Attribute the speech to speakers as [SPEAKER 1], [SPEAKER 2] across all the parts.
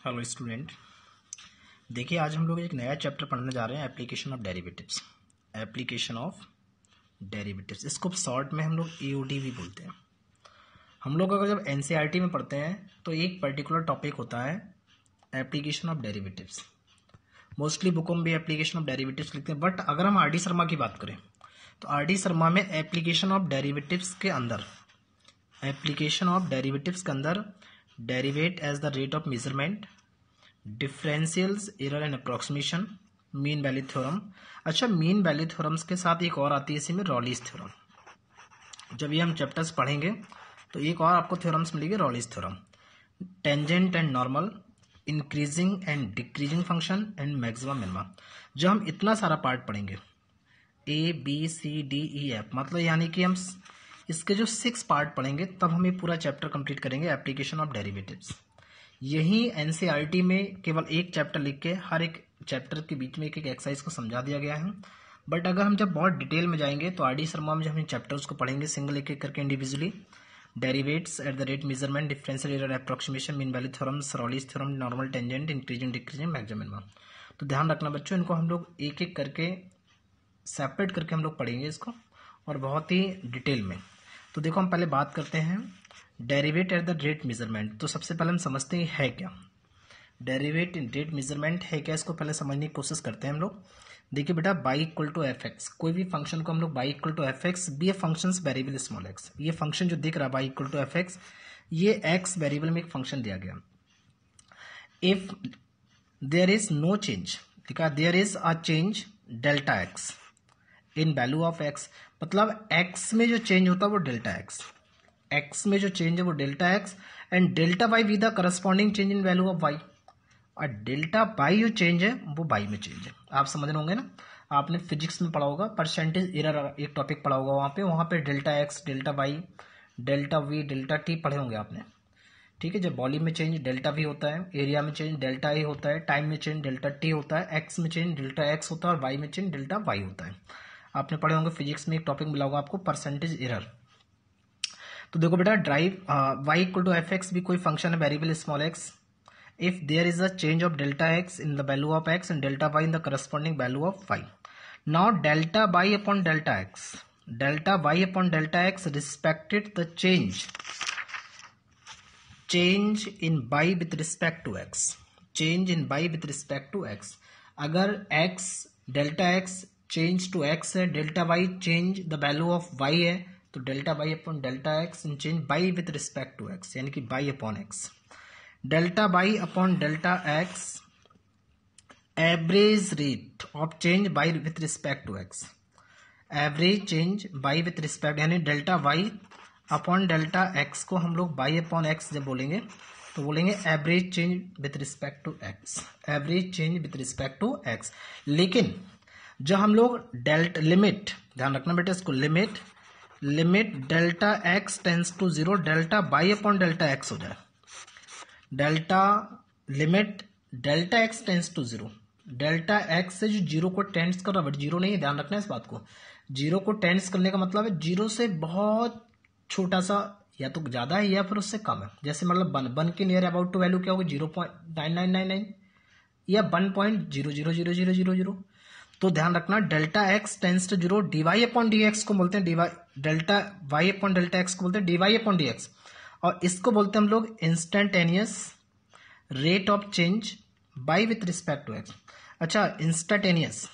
[SPEAKER 1] Hello student, देखिए आज हम लोग एक नया चैप्टर पढ़ने जा रहे हैं, application of derivatives. Application of derivatives, इसको शॉर्ट में हम लोग एओडी भी बोलते हैं। हम लोग अगर जब एनसीईआरटी में पढ़ते हैं तो एक पर्टिकुलर टॉपिक होता है एप्लीकेशन ऑफ डेरिवेटिव्स। मोस्टली बुकों में भी एप्लीकेशन ऑफ डेरिवेटिव्स लिखते हैं, बट अगर हम आर डी शर्मा की बात करें तो आर डी शर्मा में एप्लीकेशन ऑफ डेरिवेटिव्स के अंदर derivate as the rate of measurement, differentials, error and approximation, mean value theorem. अच्छा, मीन वैल्यू थ्योरम्स के साथ एक और आती है इसी में, रॉलिस थ्योरम। जब ये हम चैप्टर्स पढ़ेंगे तो एक और आपको थ्योरम्स मिलेगी, Rolle's theorem. Tangent and normal, increasing and decreasing function and maximum minimum. जब हम इतना सारा पार्ट पढ़ेंगे A B C D E F, मतलब यानी कि हम इसके जो 6 पार्ट पढ़ेंगे तब हम ये पूरा चैप्टर कंप्लीट करेंगे, एप्लीकेशन ऑफ डेरिवेटिव्स। यही एनसीईआरटी में केवल एक चैप्टर लिख के हर एक चैप्टर के बीच में एक एक एक्सरसाइज को समझा दिया गया है। बट अगर हम जब बहुत डिटेल में जाएंगे तो आर डी शर्मा में जब हम चैप्टर्स को पढ़ेंगे सिंगल एक एक करके individually, derivatives at the rate measurement, differential error approximation, mean value theorems, Rolle's theorem, normal, tangent, increasing decreasing, maximum minimum. तो ध्यान रखना बच्चों, इनको हम लोग एक एक करके सेपरेट करके हम लोग पढ़ेंगे इसको, और बहुत ही डिटेल में। तो देखो हम पहले बात करते हैं derivative eight the rate measurement. तो सबसे पहले हम समझते हैं है क्या डेरिवेट इन रेट मेजरमेंट है क्या, इसको पहले समझने की कोशिश करते हैं हम लोग। देखिए बेटा, Y equal to F X, कोई भी फंक्शन को हम लोग Y equal to F X, be a function variable small X, ये फंक्शन जो दिख रहा है Y equal to F X, ये एक्स वेरिएबल में एक फंक्शन दिया गया। If there is no change, लिखा there is a change delta X in value of X, मतलब एक्स में जो चेंज होता है वो डेल्टा एक्स, एक्स में जो चेंज है वो delta X, and delta Y with the corresponding change in value of Y, और डेल्टा वाई जो चेंज है वो वाई में चेंज है। आप समझ रहे होंगे ना, आपने फिजिक्स में पढ़ा होगा, परसेंटेज एरर एक टॉपिक पढ़ा होगा, वहां पे delta X, delta Y, delta V, delta T पढ़े होंगे आपने। ठीक है, जब वॉल्यूम में चेंज डेल्टा वी होता है, एरिया में चेंज डेल्टा ए होता है, टाइम में चेंज डेल्टा टी होता है, एक्स में चेंज डेल्टा एक्स होता है, और वाई में चेंज डेल्टा वाई होता है। आपने पढ़े होंगे फिजिक्स में, एक टॉपिक मिला होगा आपको, परसेंटेज एरर। तो देखो बेटा, drive Y equal to F X भी कोई फंक्शन है variable small X, if there is a change of delta X in the value of X and delta Y in the corresponding value of Y. Now delta Y upon delta X, delta Y upon delta X respected the change in Y with respect to X, change in Y with respect to X. अगर X, delta x change to X है, delta Y change the value of Y है, तो delta Y upon delta X in change Y with respect to X, यानी कि Y upon X. Delta Y upon delta X average rate of change Y with respect to X, average change Y with respect, यानी delta Y upon delta X को हम लोग Y upon x जब बोलेंगे तो बोलेंगे average change with respect to X, average change with respect to X. लेकिन जब हम लोग डेल्टा लिमिट, ध्यान रखना बेटा इसको, limit delta X tends to 0, delta Y upon delta X हो जाए, delta limit delta X tends to 0, delta X से जो 0 को टेंस कर रहा है, बट 0 नहीं है, ध्यान रखना इस बात को। 0 को टेंस करने का मतलब है 0 से बहुत छोटा सा, या तो ज्यादा है या फिर उससे कम है। जैसे मतलब 1 के नियर अबाउट टू वैल्यू क्या होगी, 0.9999 या 1.000000। तो ध्यान रखना, delta X tends to 0, D Y upon D X को बोलते हैं, delta Y upon delta X को बोलते हैं डीवाई अपॉन डी एक्स, और इसको बोलते हैं हम लोग instantaneous rate of change by with respect to X. अच्छा, इंस्टेंटेनियस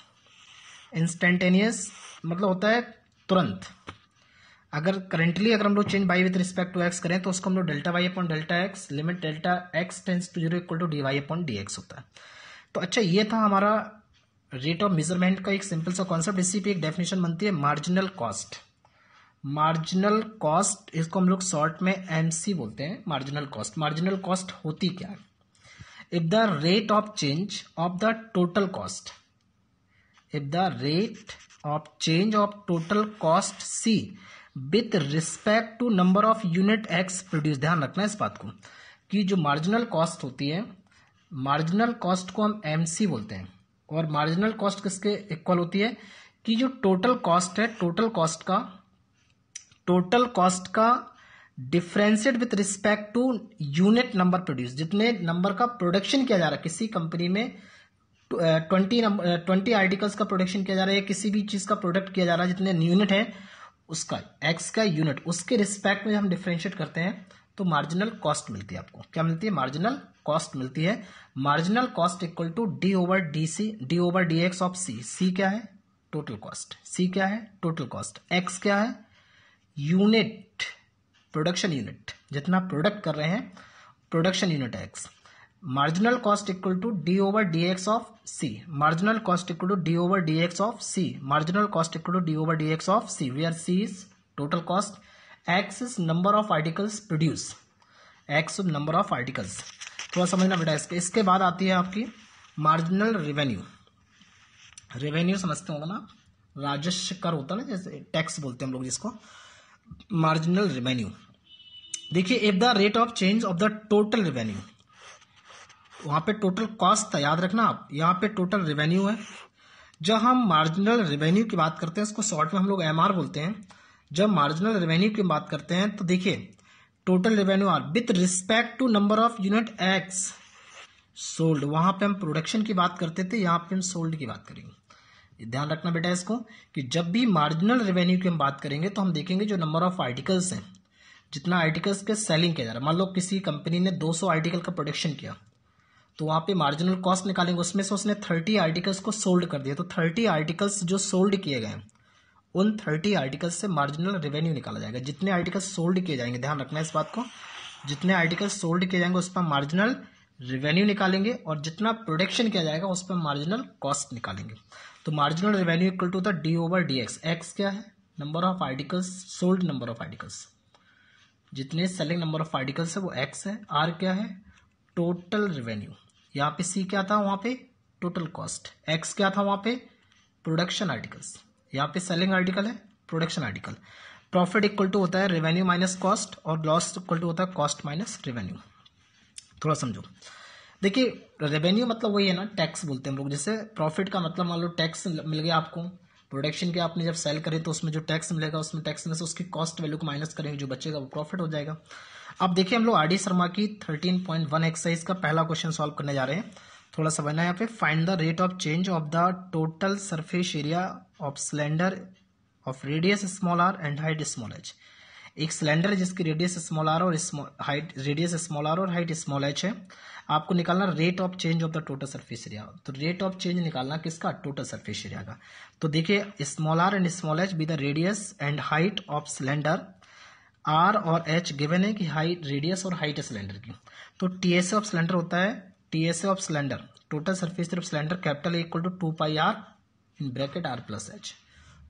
[SPEAKER 1] मतलब होता है तुरंत। अगर करंटली अगर हम लोग change by with respect to X करें तो उसको हम लोग delta Y upon delta X, limit delta X tends to 0 equal to D Y upon D X होता है। तो अच्छा, ये था हमारा रेट ऑफ मेजरमेंट का एक सिंपल सा कॉन्सेप्ट। इसी पे एक डेफिनेशन बनती है मार्जिनल कॉस्ट। मार्जिनल कॉस्ट, इसको हम लोग शॉर्ट में एमसी बोलते हैं, मार्जिनल कॉस्ट। मार्जिनल कॉस्ट होती क्या है? If the rate of change of the total cost, if the rate of change of total cost C with respect to number of unit X produce. ध्यान रखना इस बात को कि जो मार्जिनल कॉस्ट होती है, मार्जिनल कॉस्ट को हम एमसी बोलते हैं, और मार्जिनल कॉस्ट किसके इक्वल होती है कि जो टोटल कॉस्ट है, टोटल कॉस्ट का differentiate with respect to unit number produce, जितने नंबर का प्रोडक्शन किया जा रहा है किसी कंपनी में 20 आर्टिकल्स का प्रोडक्शन किया जा रहा है या किसी भी चीज का प्रोडक्ट किया जा रहा है, जितने यूनिट है उसका एक्स का यूनिट, उसके रिस्पेक्ट में हम डिफरेंशिएट करते हैं तो मार्जिनल कॉस्ट मिलती है। आपको क्या मिलती है? मार्जिनल कॉस्ट मिलती है। Marginal cost equal to D over D C, D over D X of C. C क्या है? Total cost. सी क्या है? Total cost. एक्स क्या है? यूनिट, प्रोडक्शन यूनिट, जितना प्रोडक्ट कर रहे हैं प्रोडक्शन यूनिट है X. Marginal cost equal to D over D X of C. Marginal cost equal to D over D X of C. Marginal cost equal to D over D X of C, where C is total cost, X is number of articles produce, X number of articles. थोड़ा समझना बेटा इसके बाद आती है आपकी marginal revenue. Revenue समझते होंगे ना, राजस्व कर होता है ना, जैसे टैक्स बोलते हैं हम लोग जिसको, मार्जिनल रेवेन्यू। देखिए if the rate of change of the total revenue, वहां पे टोटल कॉस्ट था, याद रखना आप, यहाँ पे टोटल रेवेन्यू है। जब हम मार्जिनल रेवेन्यू की बात करते हैं, इसको शॉर्ट में हम लोग एमआर बोलते हैं। जब मार्जिनल रेवेन्यू की बात करते हैं तो देखिए total revenue R with respect to number of unit X sold, वहां पे हम प्रोडक्शन की बात करते थे, यहाँ पे हम सोल्ड की बात करेंगे। ध्यान रखना बेटा इसको कि जब भी मार्जिनल रेवेन्यू की हम बात करेंगे तो हम देखेंगे जो नंबर ऑफ आर्टिकल्स हैं, जितना आर्टिकल्स के सेलिंग किया जा रहा है। मान लो किसी कंपनी ने 200 आर्टिकल का प्रोडक्शन किया तो वहां पे मार्जिनल कॉस्ट निकालेंगे, उसमें से उसने 30 आर्टिकल्स को सोल्ड कर दिया, तो 30 आर्टिकल्स जो सोल्ड किए गए उन 30 आर्टिकल्स से मार्जिनल रेवेन्यू निकाला जाएगा। जितने आर्टिकल्स सोल्ड किए जाएंगे, ध्यान रखना इस बात को, जितने आर्टिकल्स सोल्ड किए जाएंगे उस पर मार्जिनल रेवेन्यू निकालेंगे और जितना प्रोडक्शन किया जाएगा उस पर मार्जिनल कॉस्ट निकालेंगे। तो marginal revenue equal to the D over D X. X क्या है? Number of articles sold, number of articles, जितने सेलिंग नंबर ऑफ आर्टिकल्स है वो एक्स है। आर क्या है? Total revenue. यहाँ पे सी क्या था? वहां पे टोटल कॉस्ट। एक्स क्या था? वहां पे प्रोडक्शन आर्टिकल्स। यहाँ पे सेलिंग आर्टिकल है, production article. Profit equal to होता है रेवेन्यू माइनस कॉस्ट और लॉस इक्वल टू होता है कॉस्ट माइनस रेवेन्यू। थोड़ा समझो, देखिए रेवेन्यू मतलब वही है ना, टैक्स बोलते हैं हम लोग। जैसे प्रॉफिट का मतलब मान लो टैक्स मिल गया आपको, प्रोडक्शन के आपने जब सेल करे तो उसमें जो टैक्स मिलेगा उसमें टैक्स में से उसकी कॉस्ट वैल्यू को माइनस करेंगे, जो बचेगा वो प्रॉफिट हो जाएगा। अब देखिए हम लोग आर डी शर्मा की 13.1 एक्सरसाइज का पहला क्वेश्चन सॉल्व करने जा रहे हैं। थोड़ा समझना है यहाँ पे। Find the rate of change of the total surface area of cylinder of radius small R and height small H. एक सिलेंडर है जिसकी रेडियस स्मॉल आर और हाइट, रेडियस स्मॉल आर और हाइट स्मॉल एच है। आपको निकालना rate of change of the total surface area. तो rate of change निकालना किसका? टोटल सरफेस एरिया का। तो देखिए small R and small H be the radius and height of cylinder. R और एच गिवन है कि हाइट, रेडियस और हाइट है सिलेंडर की। तो टीएसए ऑफ सिलेंडर होता है, TSA of cylinder total surface area of cylinder capital A equal to 2 pi R in bracket R plus H.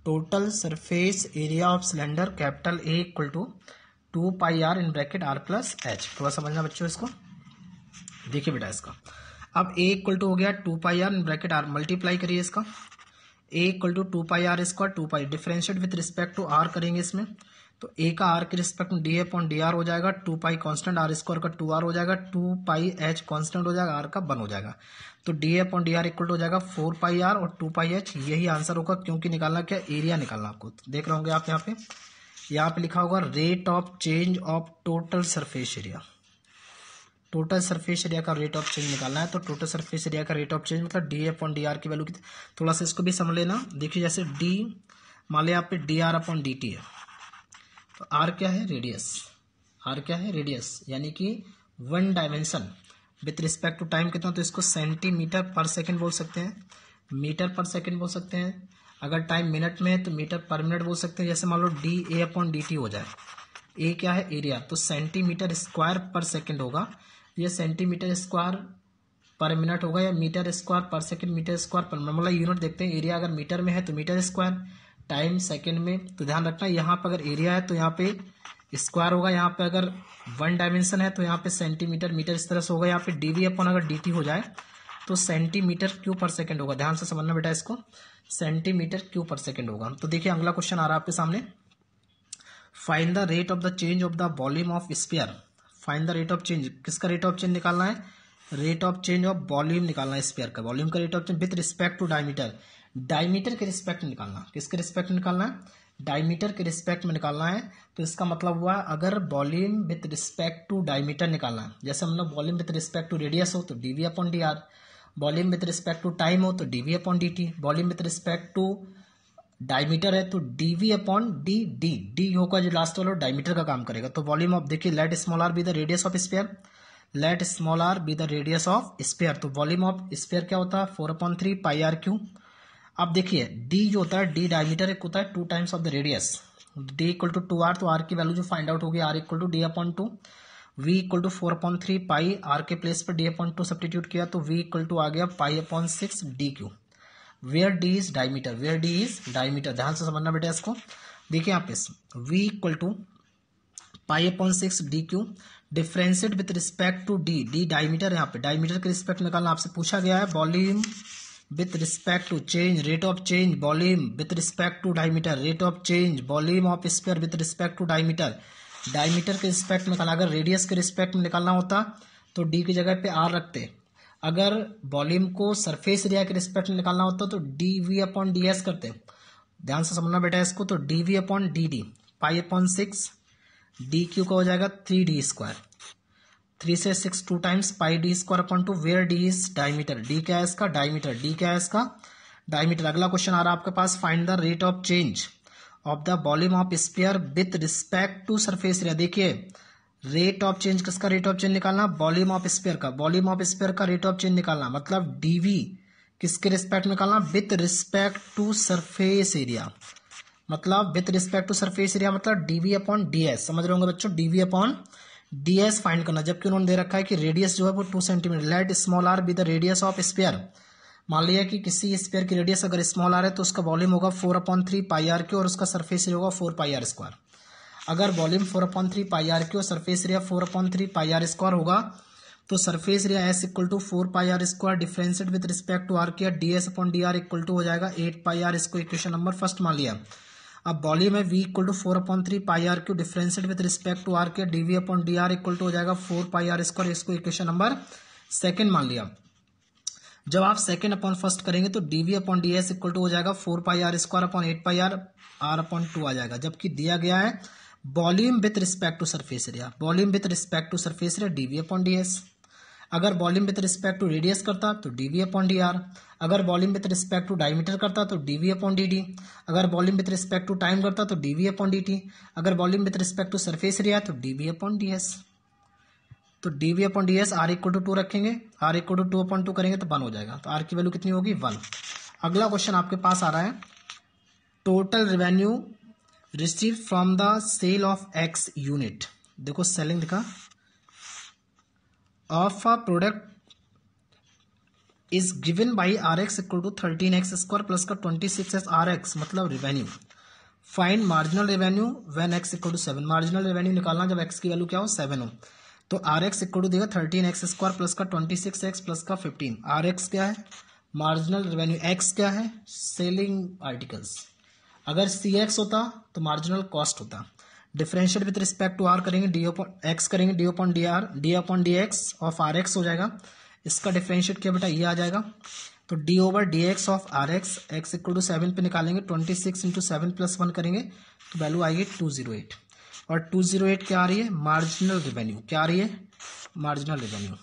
[SPEAKER 1] Total surface area of cylinder capital A equal to 2 pi R in bracket R plus H. थोड़ा समझना बच्चों इसको। देखिए बेटा इसका अब ए equal to हो गया 2 pi R in bracket R, multiply करिए इसका। A equal to 2 pi R square, 2 pi differentiate with respect to R करेंगे इसमें, तो ए का आर के रिस्पेक्ट में डी अपॉन डी आर हो जाएगा। 2 पाई कॉन्स्टेंट, आर स्क्वायर का 2 आर हो जाएगा, 2 पाई एच कॉन्स्टेंट हो जाएगा, आर का 1 हो जाएगा। तो D upon D R equal to हो जाएगा 4 पाई आर और 2 पाई एच। यही आंसर होगा, क्योंकि निकालना क्या? एरिया निकालना। आपको देख रहे होंगे आप यहाँ पे लिखा होगा rate of change of total surface area. Total surface area का रेट ऑफ चेंज निकालना है। तो टोटल सरफेस एरिया का रेट ऑफ चेंज मतलब डी अपॉन डी आर की वैल्यू कितनी, थोड़ा सा इसको भी समझ लेना। देखिए जैसे डी, मान लिया यहाँ पे D R upon D T है, तो आर क्या है? रेडियस। आर क्या है? रेडियस, यानी कि 1 dimension with respect to time कितना, तो इसको सेंटीमीटर पर सेकेंड बोल सकते हैं, मीटर पर सेकेंड बोल सकते हैं। अगर टाइम मिनट में है तो मीटर पर मिनट बोल सकते हैं। जैसे मान लो D A upon D T हो जाए, ए क्या है? एरिया, तो सेंटीमीटर स्क्वायर पर सेकेंड होगा। ये सेंटीमीटर स्क्वायर पर मिनट होगा या metre square per second, metre square per minute, मतलब यूनिट देखते हैं। एरिया अगर मीटर में है तो मीटर स्क्वायर, टाइम सेकेंड में। तो ध्यान रखना यहाँ पर अगर एरिया है तो यहाँ पे स्क्वायर होगा, यहाँ पे अगर 1 डायमेंशन है तो यहाँ पे सेंटीमीटर मीटर इस तरह से होगा। यहाँ पे डीवी अपॉन अगर डीटी हो जाए तो सेंटीमीटर क्यूब पर सेकेंड होगा। ध्यान से समझना बेटा इसको, सेंटीमीटर क्यूब पर सेकेंड होगा। तो देखिए अगला क्वेश्चन आ रहा है आपके सामने। Find the rate of the change of the volume of sphere. Find the rate of change, किसका रेट ऑफ चेंज निकालना है? Rate of change of volume निकालना है स्फीयर का। वॉल्यूम का rate of change with respect to diameter, diameter के respect निकालना। किसके रिस्पेक्ट निकालना है? डायमीटर के रिस्पेक्ट में निकालना है, तो इसका मतलब हुआ अगर volume with respect to diameter निकालना है, जैसे हम लोग volume with respect to radius हो तो D V upon D R, volume with respect to time हो तो D V upon D T, volume with respect to diameter है तो D V upon D D, D होगा जो लास्ट वाला डायमीटर का काम करेगा। तो वॉल्यूम ऑफ, देखिए let small R be the radius of sphere, let small R be the radius of sphere, तो वॉल्यूम ऑफ स्फीयर क्या होता है 4/3 पाई आर क्यू। अब देखिए डी जो होता है, डी डायमीटर एक होता है 2 times of the radius, D equal to 2 R, तो आर की वैल्यू जो फाइंड आउट होगी R equal to D upon 2, V equal to 4/3 pi, R के प्लेस पर डी अपॉन 2 सब्स्टिट्यूट किया तो वी इक्वल टू आ गया pi upon 6 D cube, where D is diameter, where D is diameter, ध्यान से समझना बेटा इसको। देखिए यहाँ पे V equal to pi upon 6 D cube, differentiate with respect to D, D diameter, यहाँ पे डायमीटर के रिस्पेक्ट निकालना आपसे पूछा गया है, volume with respect to change, rate of change, volume with respect to diameter, rate of change, volume of sphere with respect to diameter, diameter के respect में निकालना, अगर रेडियस के रिस्पेक्ट में निकालना होता तो डी की जगह पे आर रखते, अगर वॉल्यूम को सरफेस एरिया के रिस्पेक्ट में निकालना होता तो D V upon D S करते, ध्यान से समझना बेटा इसको, तो D V upon D D, pi upon 6 D cube का हो जाएगा 3 डी स्क्वायर, 3 से 6 2 times pi D square upon 2, where D is diameter, D क्या है इसका डायमीटर, डी क्या है इसका डायमीटर। अगला क्वेश्चन आ रहा है आपके पास, find the rate of change of the volume of sphere with respect to surface area. देखिए रेट ऑफ चेंज, किसका रेट ऑफ चेंज निकालना, वॉल्यूम ऑफ स्फीयर का, वॉल्यूम ऑफ स्फीयर का रेट ऑफ चेंज निकालना, मतलब डीवी किसके respect में निकालना, with respect to surface area, मतलब with respect to surface area मतलब डीवी अपॉन डीएस, समझ रहे होंगे बच्चों, डीवी अपॉन डीएस फाइंड करना, जबकि उन्होंने दे रखा है कि रेडियस जो है वो 2 centimetre, late small R be the radius of sphere. मान लिया कि किसी स्फीयर की रेडियस अगर स्मॉल आर है तो उसका वॉल्यूम होगा 4/3 पाई आर क्यू और उसका सरफेस एरिया होगा 4 पाई आर स्क्वायर। अगर वॉल्यूम 4/3 पाई आर क्यू और surface area 4/3 pi R square होगा तो surface area S equal to 4 pi R square, differentiate with respect to R किया, D S upon D R equal to हो जाएगा 8 pi R, इसको equation number first मान लिया। अब वॉल्यूम है V equal to 4/3 pi R cube, differentiate with respect to R किया, D V upon D R equal to हो जाएगा 4 पाई आर स्क्वायर, इसको इक्वेशन नंबर सेकंड मान लिया। जब आप सेकंड अपॉन फर्स्ट करेंगे तो D V upon D S equal to हो जाएगा 4 pi R square upon 8 pi R, R upon 2 आ जाएगा, जबकि दिया गया है volume with respect to surface area, volume with respect to surface area D V upon D S, अगर volume with respect to radius करता तो डीवी अपॉन डी आर, अगर volume with respect to diameter करता तो डीवी अपॉन डी डी, अगर volume with respect to time करता तो D V upon D T, अगर volume with respect to surface area तो डीवी अपॉन डी एस। तो D V upon D S R equal to 2 रखेंगे, are equal to 2/2 करेंगे तो 1 हो जाएगा, तो आर की वैल्यू कितनी होगी 1। अगला क्वेश्चन आपके पास आ रहा है, total revenue receive from the sale of X unit, देखो सेलिंग दिखा, of a product is given by R X equal to 13x square plus का 26x आर एक्स, मतलब revenue. Find marginal revenue when x equal to 7, marginal revenue निकालना जब x की value क्या हो 7 हो, तो आर एक्स इक्वल टू देगा 13x स्क्वायर प्लस का 26x प्लस का 15, आर एक्स क्या है मार्जिनल रेवेन्यू, x क्या है सेलिंग आर्टिकल्स, अगर सी एक्स होता तो मार्जिनल कॉस्ट होता, differentiate with respect to R करेंगे, डी अपॉन एक्स करेंगे, D upon D R, D upon D X of R X हो जाएगा, इसका डिफरेंशिएट किया बेटा ये आ जाएगा, तो D over D X of R X, X equal to 7 पे निकालेंगे, 26 इंटू 7 प्लस 1 करेंगे तो वैल्यू आएगी 208, और 208 क्या आ रही है मार्जिनल रेवेन्यू, क्या आ रही है मार्जिनल रेवेन्यू।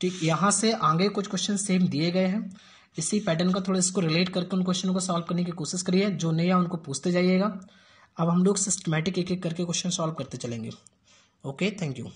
[SPEAKER 1] ठीक, यहाँ से आगे कुछ क्वेश्चन सेम दिए गए हैं, इसी पैटर्न का थोड़ा इसको रिलेट करके उन क्वेश्चनों को सॉल्व करने की कोशिश करिए, जो नहीं है उनको पूछते जाइएगा। अब हम लोग सिस्टमैटिक एक एक करके क्वेश्चन सॉल्व करते चलेंगे। Okay, thank you.